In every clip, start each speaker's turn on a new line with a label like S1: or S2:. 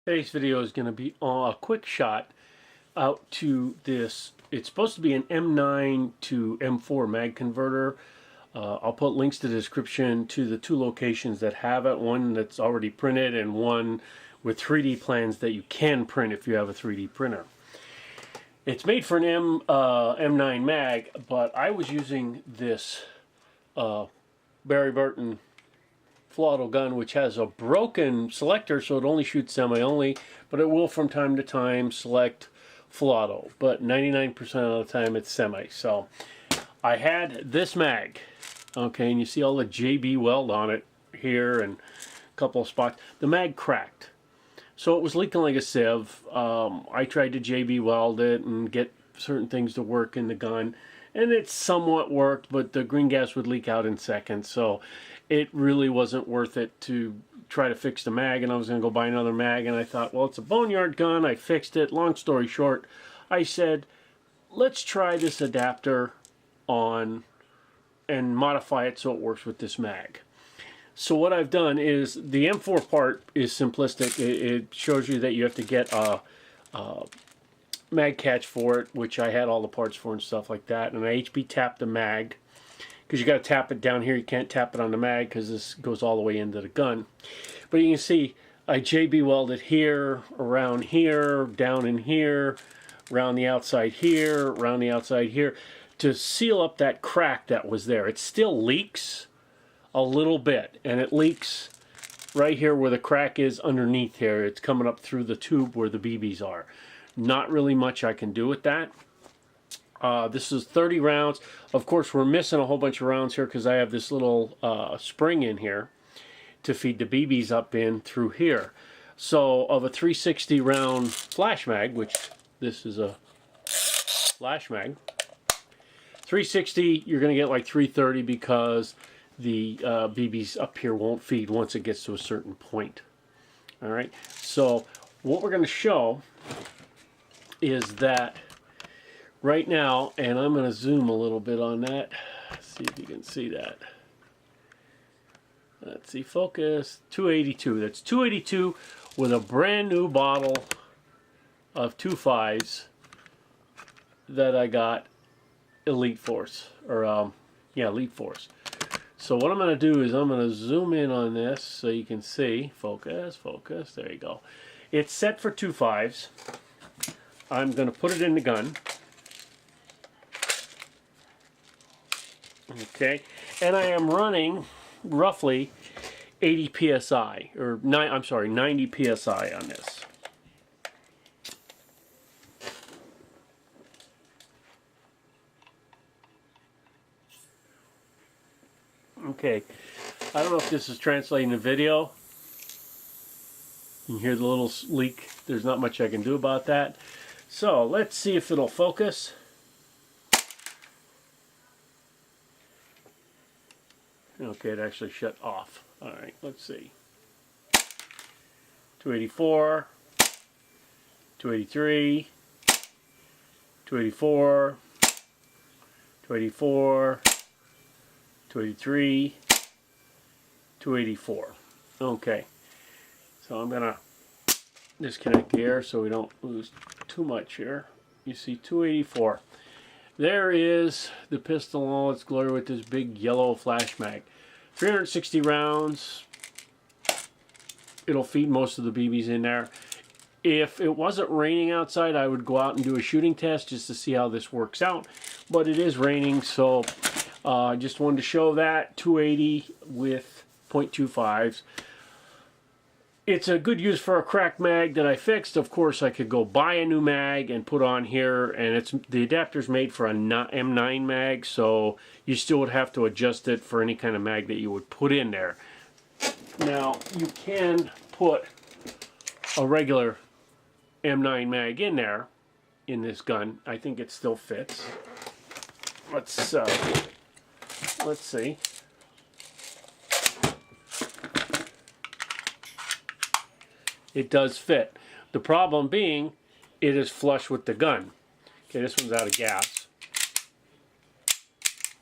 S1: Today's video is going to be a quick shot out to this. It's supposed to be an M9 to M4 mag converter. I'll put links to the description to the two locations that have it, one that's already printed and one with 3D plans that you can print if you have a 3D printer. It's made for an M9 mag, but I was using this Burton Flottle gun, which has a broken selector, so it only shoots semi-only, but it will from time to time select Flottle, but 99% of the time it's semi. So I had this mag, okay, and you see all the JB weld on it here and a couple of spots. The mag cracked, so it was leaking like a sieve. I tried to JB weld it and get certain things to work in the gun, and it somewhat worked, but the green gas would leak out in seconds, so it really wasn't worth it to try to fix the mag, and I was going to go buy another mag, and I thought, well, it's a boneyard gun. I fixed it. Long story short, I said, let's try this adapter on and modify it so it works with this mag. So what I've done is, the M4 part is simplistic. It shows you that you have to get a mag catch for it, which I had all the parts for and stuff like that, and I HB tapped the mag, because you got to tap it down here. You can't tap it on the mag because this goes all the way into the gun. But you can see I JB welded here, around here, down in here, around the outside here, around the outside here, to seal up that crack that was there. It still leaks a little bit, and it leaks right here where the crack is underneath here. It's coming up through the tube where the BBs are. Not really much I can do with that. This is 30 rounds. Of course, we're missing a whole bunch of rounds here because I have this little spring in here to feed the BBs up in through here. So of a 360 round flash mag, which this is a flash mag, 360, you're going to get like 330 because the BBs up here won't feed once it gets to a certain point. All right. So what we're going to show is that right now, and I'm going to zoom a little bit on that, see if you can see that. Let's see, focus, 282. That's 282 with a brand new bottle of 2.5s that I got Elite Force, or yeah, Elite Force. So what I'm going to do is I'm going to zoom in on this so you can see. Focus, focus, there you go. It's set for 2.5s. I'm going to put it in the gun. Okay, and I am running roughly 80 psi, or 90 psi on this. Okay, I don't know if this is translating the video. You can hear the little leak. There's not much I can do about that. So let's see if it'll focus. Okay, it actually shut off. All right, let's see. 284, 283, 284, 284, 283, 284. Okay, so I'm gonna disconnect the air so we don't lose too much here. You see 284. There is the pistol in all its glory with this big yellow flash mag. 360 rounds. It'll feed most of the BBs in there. If it wasn't raining outside, I would go out and do a shooting test just to see how this works out. But it is raining, so I just wanted to show that. 280 with .25s. It's a good use for a cracked mag that I fixed. Of course, I could go buy a new mag and put on here, and the adapter's made for a M9 mag, so you still would have to adjust it for any kind of mag that you would put in there. Now, you can put a regular M9 mag in there, in this gun. I think it still fits. Let's see. It does fit. The problem being, it is flush with the gun. Okay, this one's out of gas.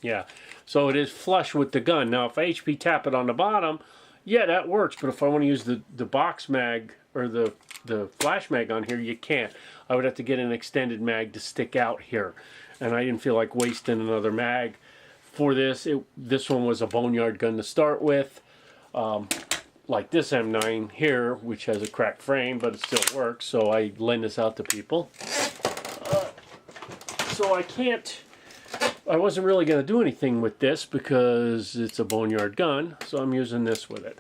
S1: Yeah, so it is flush with the gun. Now, if I HP tap it on the bottom, Yeah, that works, but if I want to use the box mag or the flash mag on here, you can't. I would have to get an extended mag to stick out here, and I didn't feel like wasting another mag for this. This one was a boneyard gun to start with, like this M9 here, which has a cracked frame, but it still works, so I lend this out to people. So I wasn't really going to do anything with this because it's a boneyard gun, so I'm using this with it.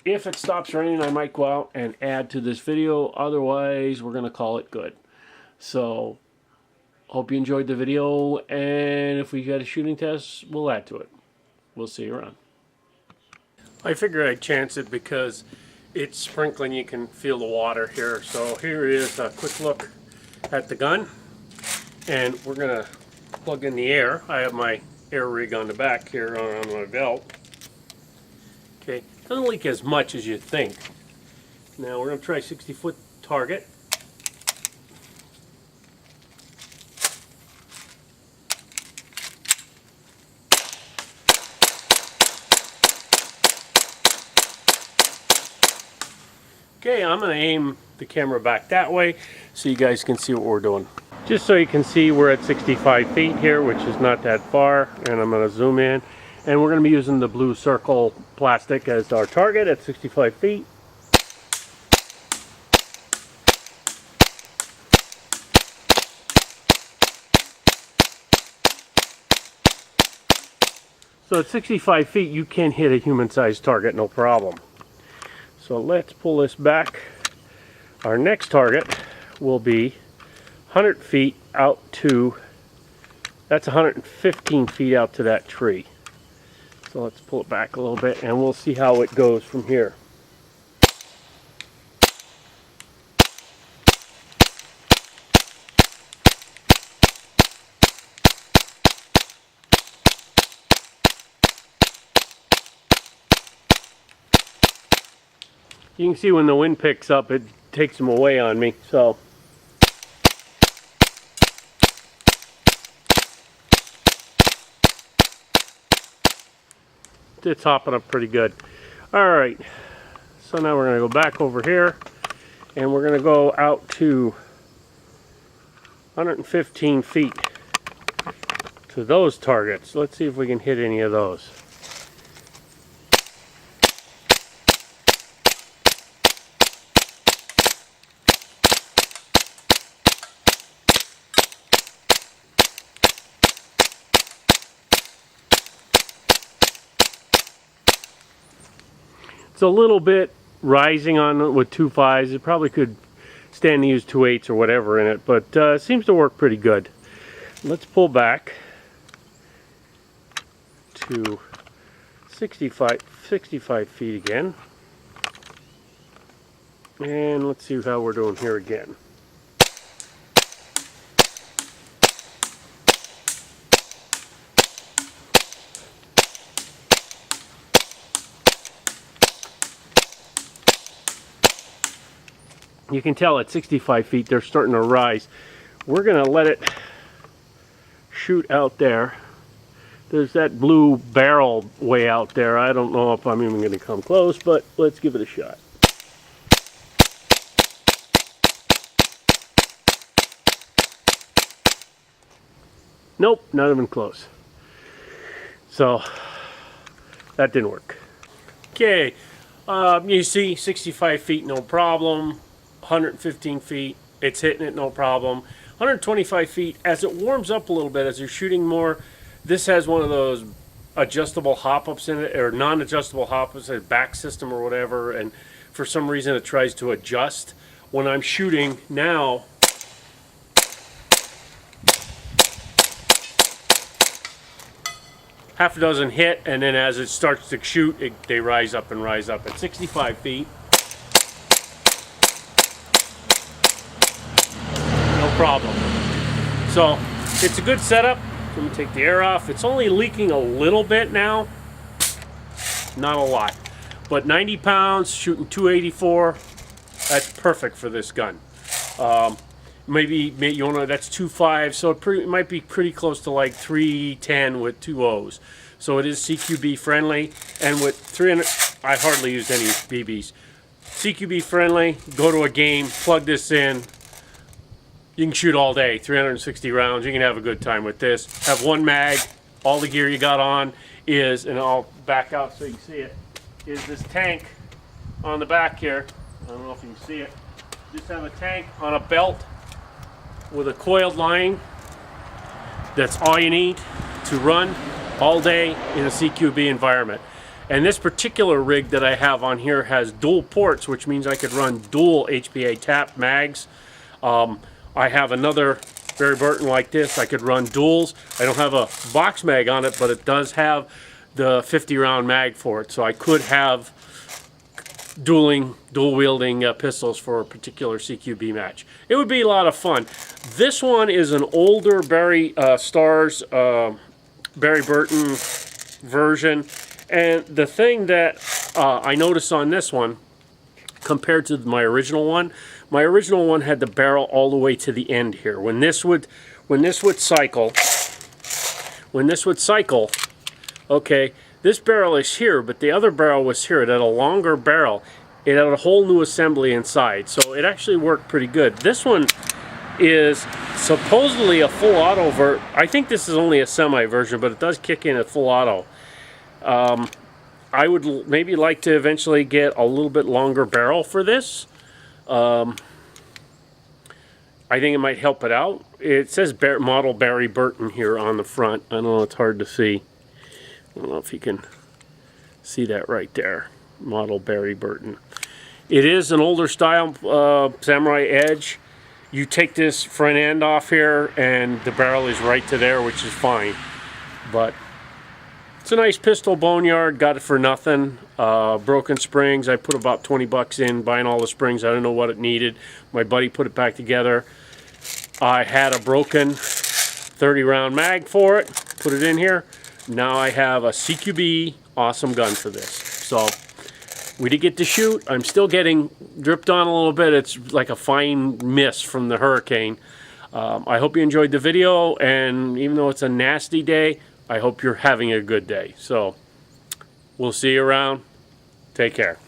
S1: If it stops raining, I might go out and add to this video. Otherwise, we're going to call it good. So, hope you enjoyed the video, and if we got a shooting test, we'll add to it. We'll see you around. I figured I'd chance it because it's sprinkling. You can feel the water here. So here is a quick look at the gun, and we're going to plug in the air. I have my air rig on the back here on my belt. Okay, doesn't leak as much as you think. Now we're going to try 60-foot target. Okay, I'm going to aim the camera back that way so you guys can see what we're doing. Just so you can see, we're at 65 feet here, which is not that far, and I'm going to zoom in. And we're going to be using the blue circle plastic as our target at 65 feet. So at 65 feet, you can hit a human-sized target, no problem. So let's pull this back. Our next target will be 100 feet out to, that's 115 feet out to that tree. So let's pull it back a little bit and we'll see how it goes from here. You can see when the wind picks up, it takes them away on me. So it's hopping up pretty good. Alright, so now we're going to go back over here and we're going to go out to 115 feet to those targets. Let's see if we can hit any of those. It's a little bit rising on with 2.5s. It probably could stand to use 2.8s or whatever in it, but it seems to work pretty good. Let's pull back to 65 feet again. And let's see how we're doing here again. You can tell at 65 feet they're starting to rise. We're going to let it shoot out there. There's that blue barrel way out there. I don't know if I'm even going to come close, but let's give it a shot. Nope, not even close. So that didn't work. Okay, you see 65 feet, no problem. 115 feet, it's hitting it, no problem. 125 feet, as it warms up a little bit, as you're shooting more, this has one of those adjustable hop-ups in it, or non-adjustable hop-ups, a back system or whatever, and for some reason it tries to adjust. When I'm shooting now, half a dozen hit, and then as it starts to shoot, they rise up and rise up. At 65 feet, problem. So it's a good setup. Let me take the air off. It's only leaking a little bit now, not a lot, but 90 pounds shooting 284, that's perfect for this gun. Maybe you want to, that's 2.5, so it might be pretty close to like 310 with 2 O's. So it is CQB friendly, and with 300 I hardly used any BBs. CQB friendly, go to a game, plug this in. You can shoot all day, 360 rounds. You can have a good time with this. Have one mag. All the gear you got on is, and I'll back out so you can see it, is this tank on the back here. I don't know if you can see it. Just have a tank on a belt with a coiled line. That's all you need to run all day in a CQB environment. And this particular rig that I have on here has dual ports, which means I could run dual HPA tap mags. I have another Barry Burton like this. I could run duals. I don't have a box mag on it, but it does have the 50 round mag for it. So I could have dual wielding pistols for a particular CQB match. It would be a lot of fun. This one is an older Barry Stars Barry Burton version. And the thing that I noticed on this one, compared to my original one had the barrel all the way to the end here. When this would cycle, okay, this barrel is here, but the other barrel was here. It had a longer barrel. It had a whole new assembly inside, so it actually worked pretty good. This one is supposedly a full auto I think this is only a semi version, but it does kick in at full auto. I would maybe like to eventually get a little bit longer barrel for this. I think it might help it out. It says model Barry Burton here on the front. I know it's hard to see. I don't know if you can see that right there. Model Barry Burton. It is an older style Samurai Edge. You take this front end off here and the barrel is right to there, which is fine. But it's a nice pistol boneyard, got it for nothing. Broken springs, I put about 20 bucks in buying all the springs. I don't know what it needed. My buddy put it back together. I had a broken 30 round mag for it, put it in here. Now I have a CQB awesome gun for this. So we did get to shoot. I'm still getting dripped on a little bit. It's like a fine mist from the hurricane. I hope you enjoyed the video, and even though it's a nasty day, I hope you're having a good day. So we'll see you around. Take care.